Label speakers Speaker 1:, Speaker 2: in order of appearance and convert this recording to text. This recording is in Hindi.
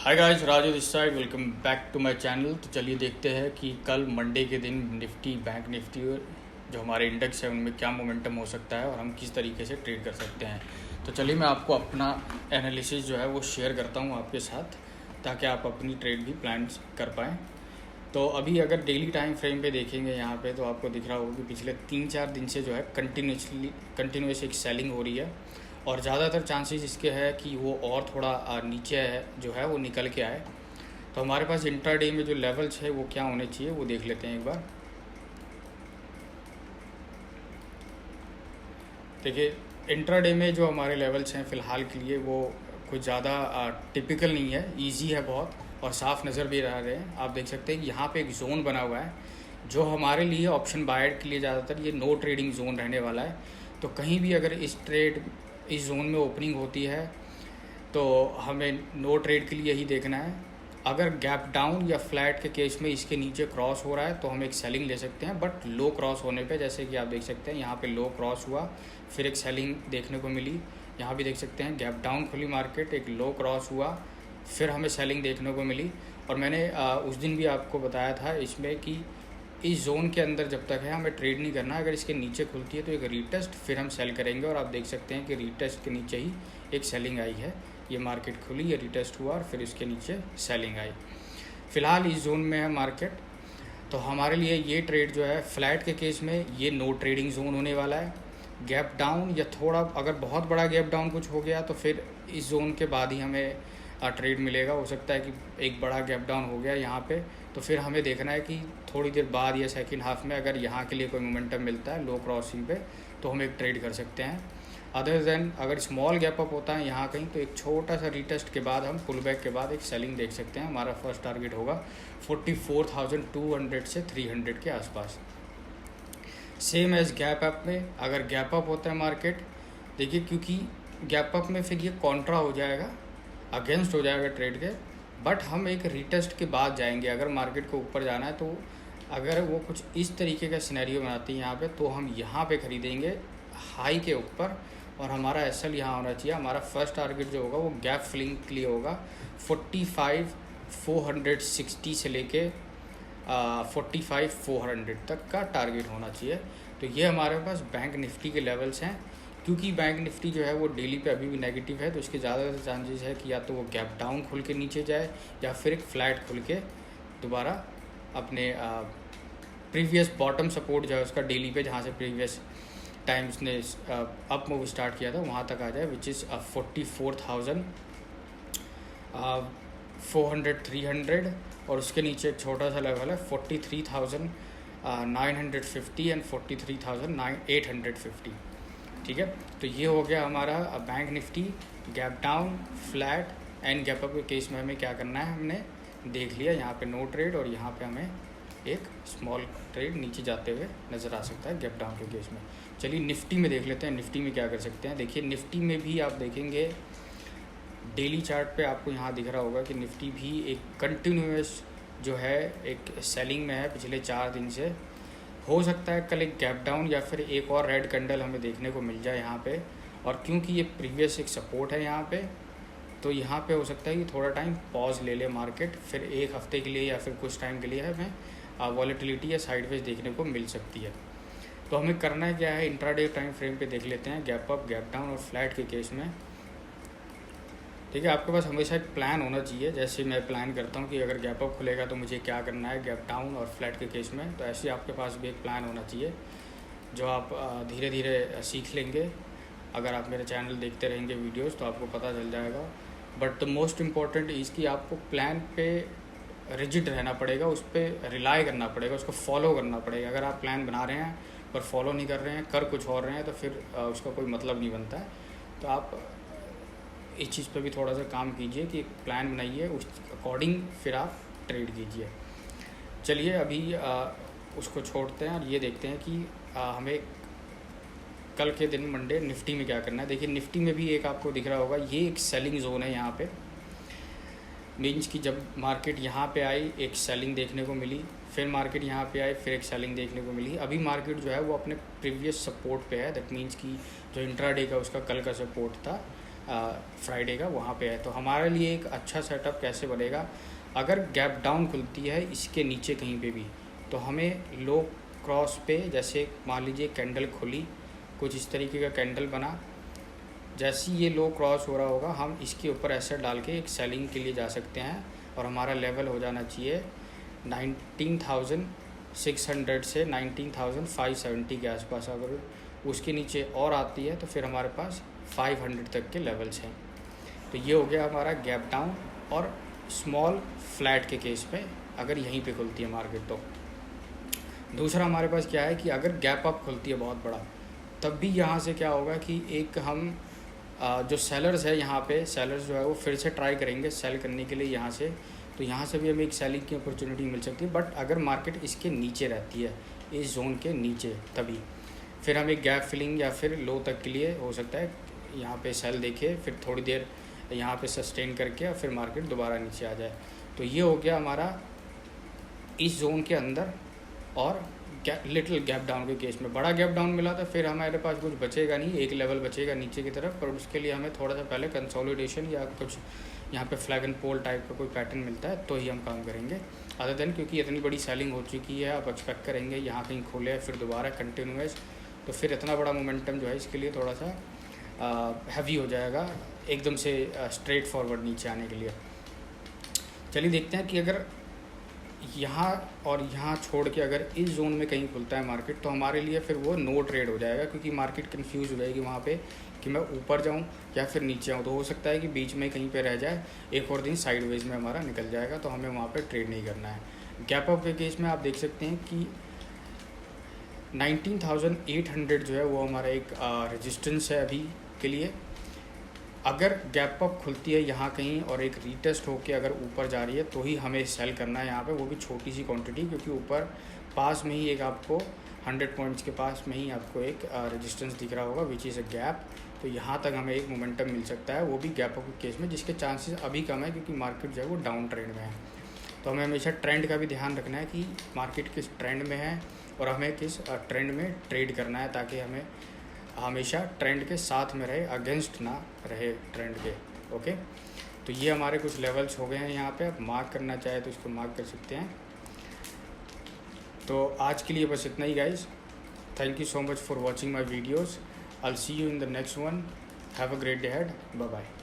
Speaker 1: Hi guys, Raju this side. Welcome back to my channel. तो चलिए देखते हैं कि कल मंडे के दिन निफ्टी, बैंक निफ्टी जो हमारे इंडेक्स है उनमें क्या मोमेंटम हो सकता है और हम किस तरीके से ट्रेड कर सकते हैं। तो चलिए मैं आपको अपना एनालिसिस जो है वो शेयर करता हूँ आपके साथ, ताकि आप अपनी ट्रेड भी प्लान कर पाएँ। तो अभी अगर डेली टाइम फ्रेम पे देखेंगे यहाँ पे, तो आपको दिख रहा होगा कि पिछले 3-4 दिन से जो है कंटिन्यूस एक सेलिंग हो रही है और ज़्यादातर चांसेस इसके है कि वो और थोड़ा नीचे है जो है वो निकल के आए। तो हमारे पास इंट्राडे में जो लेवल्स है वो क्या होने चाहिए वो देख लेते हैं एक बार। देखिए, इंट्राडे में जो हमारे लेवल्स हैं फ़िलहाल के लिए वो कुछ ज़्यादा टिपिकल नहीं है, इजी है बहुत और साफ़ नज़र भी आ रहे हैं। आप देख सकते हैं कि यहाँ पे एक जोन बना हुआ है जो हमारे लिए ऑप्शन बायर के लिए ज़्यादातर ये नो ट्रेडिंग जोन रहने वाला है। तो कहीं भी अगर इस जोन में ओपनिंग होती है तो हमें नो ट्रेड के लिए ही देखना है। अगर गैप डाउन या फ्लैट के केस में इसके नीचे क्रॉस हो रहा है तो हम एक सेलिंग ले सकते हैं, बट लो क्रॉस होने पे, जैसे कि आप देख सकते हैं यहाँ पे लो क्रॉस हुआ, फिर एक सेलिंग देखने को मिली। यहाँ भी देख सकते हैं गैप डाउन खुली मार्केट, एक लो क्रॉस हुआ, फिर हमें सेलिंग देखने को मिली। और मैंने उस दिन भी आपको बताया था इसमें कि इस जोन के अंदर जब तक है हमें ट्रेड नहीं करना। अगर इसके नीचे खुलती है तो एक रीटेस्ट, फिर हम सेल करेंगे। और आप देख सकते हैं कि रीटेस्ट के नीचे ही एक सेलिंग आई है। ये मार्केट खुली, ये रीटेस्ट हुआ और फिर इसके नीचे सेलिंग आई। फ़िलहाल इस जोन में है मार्केट, तो हमारे लिए ये ट्रेड जो है फ्लैट के केस में ये नो ट्रेडिंग जोन होने वाला है। गैप डाउन या थोड़ा अगर बहुत बड़ा गैप डाउन कुछ हो गया तो फिर इस जोन के बाद ही हमें ट्रेड मिलेगा। हो सकता है कि एक बड़ा गैप डाउन हो गया यहाँ पे, तो फिर हमें देखना है कि थोड़ी देर बाद या सेकंड हाफ में अगर यहाँ के लिए कोई मोमेंटम मिलता है लो क्रॉसिंग पे तो हम एक ट्रेड कर सकते हैं। अदर देन अगर स्मॉल गैप अप होता है यहाँ कहीं, तो एक छोटा सा रीटेस्ट के बाद हम पुल बैक के बाद एक सेलिंग देख सकते हैं। हमारा फर्स्ट टारगेट होगा 44,200 से 300 के आसपास। सेम एज गैप अप में, अगर गैप अप होता है मार्केट, देखिए क्योंकि गैप अप में फिर ये कॉन्ट्रा हो जाएगा, अगेंस्ट हो जाएगा ट्रेड के, बट हम एक रीटेस्ट के बाद जाएंगे। अगर मार्केट को ऊपर जाना है तो अगर वो कुछ इस तरीके का सिनेरियो बनाती है यहाँ पे, तो हम यहाँ पे खरीदेंगे हाई के ऊपर और हमारा एसएल यहाँ होना चाहिए। हमारा फर्स्ट टारगेट जो होगा वो गैप फिलिंग के लिए होगा 45,460 से लेके 45,400 तक का टारगेट होना चाहिए। तो ये हमारे पास बैंक निफ्टी के लेवल्स हैं। क्योंकि बैंक निफ्टी जो है वो डेली पे अभी भी नेगेटिव है, तो इसके ज़्यादातर चांसेस है कि या तो वो गैप डाउन खुल के नीचे जाए या फिर एक फ्लैट खुल के दोबारा अपने प्रीवियस बॉटम सपोर्ट जो है उसका डेली पे, जहाँ से प्रीवियस टाइम्स ने अप मूव स्टार्ट किया था वहाँ तक आ जाए, विच इज़ 44,400 300। और उसके नीचे एक छोटा सा लेवल है 43,950 एंड 43,850। ठीक है, तो ये हो गया हमारा bank Nifty. Gap down, flat and gap up के केस में हमें क्या करना है हमने देख लिया। यहाँ पे नो ट्रेड और यहाँ पे हमें एक स्मॉल ट्रेड नीचे जाते हुए नज़र आ सकता है गैप डाउन के केस में। चलिए निफ्टी में देख लेते हैं, निफ्टी में क्या कर सकते हैं। देखिए निफ्टी में भी आप देखेंगे डेली चार्ट पे आपको यहाँ दिख रहा होगा कि निफ्टी भी एक कंटिन्यूस जो है एक सेलिंग में है पिछले 4 दिन से। हो सकता है कल एक गैप डाउन या फिर एक और रेड कैंडल हमें देखने को मिल जाए यहाँ पे। और क्योंकि ये प्रीवियस एक सपोर्ट है यहाँ पे, तो यहाँ पे हो सकता है कि थोड़ा टाइम पॉज ले ले मार्केट, फिर एक हफ्ते के लिए या फिर कुछ टाइम के लिए हमें वॉलेटिलिटी या साइडवेज देखने को मिल सकती है। तो हमें करना है क्या है, इंट्राडे टाइम फ्रेम पे देख लेते हैं गैप अप, गैप डाउन और फ्लैट के केस में। ठीक है, आपके पास हमेशा एक प्लान होना चाहिए। जैसे मैं प्लान करता हूँ कि अगर गैप अप खुलेगा तो मुझे क्या करना है गैप डाउन और फ्लैट के केस में, तो ऐसे आपके पास भी एक प्लान होना चाहिए जो आप धीरे धीरे सीख लेंगे। अगर आप मेरे चैनल देखते रहेंगे वीडियोस तो आपको पता चल जाएगा। But the most important is कि आपको प्लान पे रिजिड रहना पड़ेगा, उस पर रिलाई करना पड़ेगा, उसको फॉलो करना पड़ेगा। अगर आप प्लान बना रहे हैं पर फॉलो नहीं कर रहे हैं, कर कुछ और रहे हैं, तो फिर उसका कोई मतलब नहीं बनता है। तो आप इस चीज़ पे भी थोड़ा सा काम कीजिए कि प्लान बनाइए, उस अकॉर्डिंग फिर आप ट्रेड कीजिए। चलिए अभी उसको छोड़ते हैं और ये देखते हैं कि हमें कल के दिन मंडे निफ्टी में क्या करना है। देखिए निफ्टी में भी एक आपको दिख रहा होगा, ये एक सेलिंग जोन है यहाँ पे। मीन्स कि जब मार्केट यहाँ पे आई एक सेलिंग देखने को मिली, फिर मार्केट यहाँ पे आई फिर एक सेलिंग देखने को मिली। अभी मार्केट जो है वो अपने प्रीवियस सपोर्ट पे है। दैट मीन्स कि जो इंट्राडे का उसका कल का सपोर्ट था फ्राइडे का वहाँ पे है। तो हमारे लिए एक अच्छा सेटअप कैसे बनेगा, अगर गैप डाउन खुलती है इसके नीचे कहीं पे भी, तो हमें लो क्रॉस पे, जैसे मान लीजिए कैंडल खुली, कुछ इस तरीके का कैंडल बना, जैसे ये लो क्रॉस हो रहा होगा हम इसके ऊपर ऐसे डाल के एक सेलिंग के लिए जा सकते हैं। और हमारा लेवल हो जाना चाहिए 19,600 से 19,570 के आसपास। अगर उसके नीचे और आती है तो फिर हमारे पास 500 तक के लेवल्स हैं। तो ये हो गया हमारा गैप डाउन और स्मॉल फ्लैट के केस में अगर यहीं पे खुलती है मार्केट। तो दूसरा हमारे पास क्या है कि अगर गैप अप खुलती है बहुत बड़ा, तब भी यहाँ से क्या होगा कि एक हम जो सेलर्स है यहाँ पे, सेलर्स जो है वो फिर से ट्राई करेंगे सेल करने के लिए यहाँ से। तो यहाँ से भी हमें एक सेलिंग की अपॉर्चुनिटी मिल सकती है। बट अगर मार्केट इसके नीचे रहती है, इस जोन के नीचे, तभी फिर हम एक गैप फिलिंग या फिर लो तक के लिए हो सकता है यहाँ पे सेल देखे, फिर थोड़ी देर यहाँ पे सस्टेन करके और फिर मार्केट दोबारा नीचे आ जाए। तो ये हो गया हमारा इस जोन के अंदर। और लिटिल गैप डाउन के केस में बड़ा गैप डाउन मिला तो फिर हमारे पास कुछ बचेगा नहीं, एक लेवल बचेगा नीचे की तरफ, पर उसके लिए हमें थोड़ा सा पहले कंसोलिडेशन या कुछ यहाँ पे फ्लैग एंड पोल टाइप का कोई पैटर्न मिलता है तो ही हम काम करेंगे। अदर देन क्योंकि इतनी बड़ी सेलिंग हो चुकी है, आप एक्सपेक्ट करेंगे यहाँ कहीं खोले फिर दोबारा कंटिन्यूस, तो फिर इतना बड़ा मोमेंटम जो है इसके लिए थोड़ा सा हैवी हो जाएगा एकदम से स्ट्रेट फॉरवर्ड नीचे आने के लिए। चलिए देखते हैं कि अगर यहाँ और यहाँ छोड़ के अगर इस जोन में कहीं खुलता है मार्केट, तो हमारे लिए फिर वो नो ट्रेड हो जाएगा, क्योंकि मार्केट कंफ्यूज हो जाएगी वहाँ पे कि मैं ऊपर जाऊँ या फिर नीचे आऊँ। तो हो सकता है कि बीच में कहीं पे रह जाए, एक और दिन साइडवेज में हमारा निकल जाएगा, तो हमें वहाँ पे ट्रेड नहीं करना है। गैप अप के केस में आप देख सकते हैं कि 19,800 जो है वो हमारा एक रेजिस्टेंस है अभी के लिए। अगर गैप अप खुलती है यहाँ कहीं और एक रीटेस्ट होके अगर ऊपर जा रही है तो ही हमें सेल करना है यहाँ पे, वो भी छोटी सी क्वांटिटी, क्योंकि ऊपर पास में ही एक आपको 100 पॉइंट्स के पास में ही आपको एक रेजिस्टेंस दिख रहा होगा विच इज़ अ गैप। तो यहाँ तक हमें एक मोमेंटम मिल सकता है, वो भी गैप अप के केस में, जिसके चांसेस अभी कम है क्योंकि मार्केट जो है वो डाउन ट्रेंड में है। तो हमें हमेशा ट्रेंड का भी ध्यान रखना है कि मार्केट किस ट्रेंड में है और हमें किस ट्रेंड में ट्रेड करना है, ताकि हमें हमेशा ट्रेंड के साथ में रहे, अगेंस्ट ना रहे ट्रेंड के। ओके, तो ये हमारे कुछ लेवल्स हो गए हैं यहाँ पे। आप मार्क करना चाहे तो इसको मार्क कर सकते हैं। तो आज के लिए बस इतना ही guys. Thank you so much for watching my videos. I will see you in the next one. Have a great day ahead. Bye bye.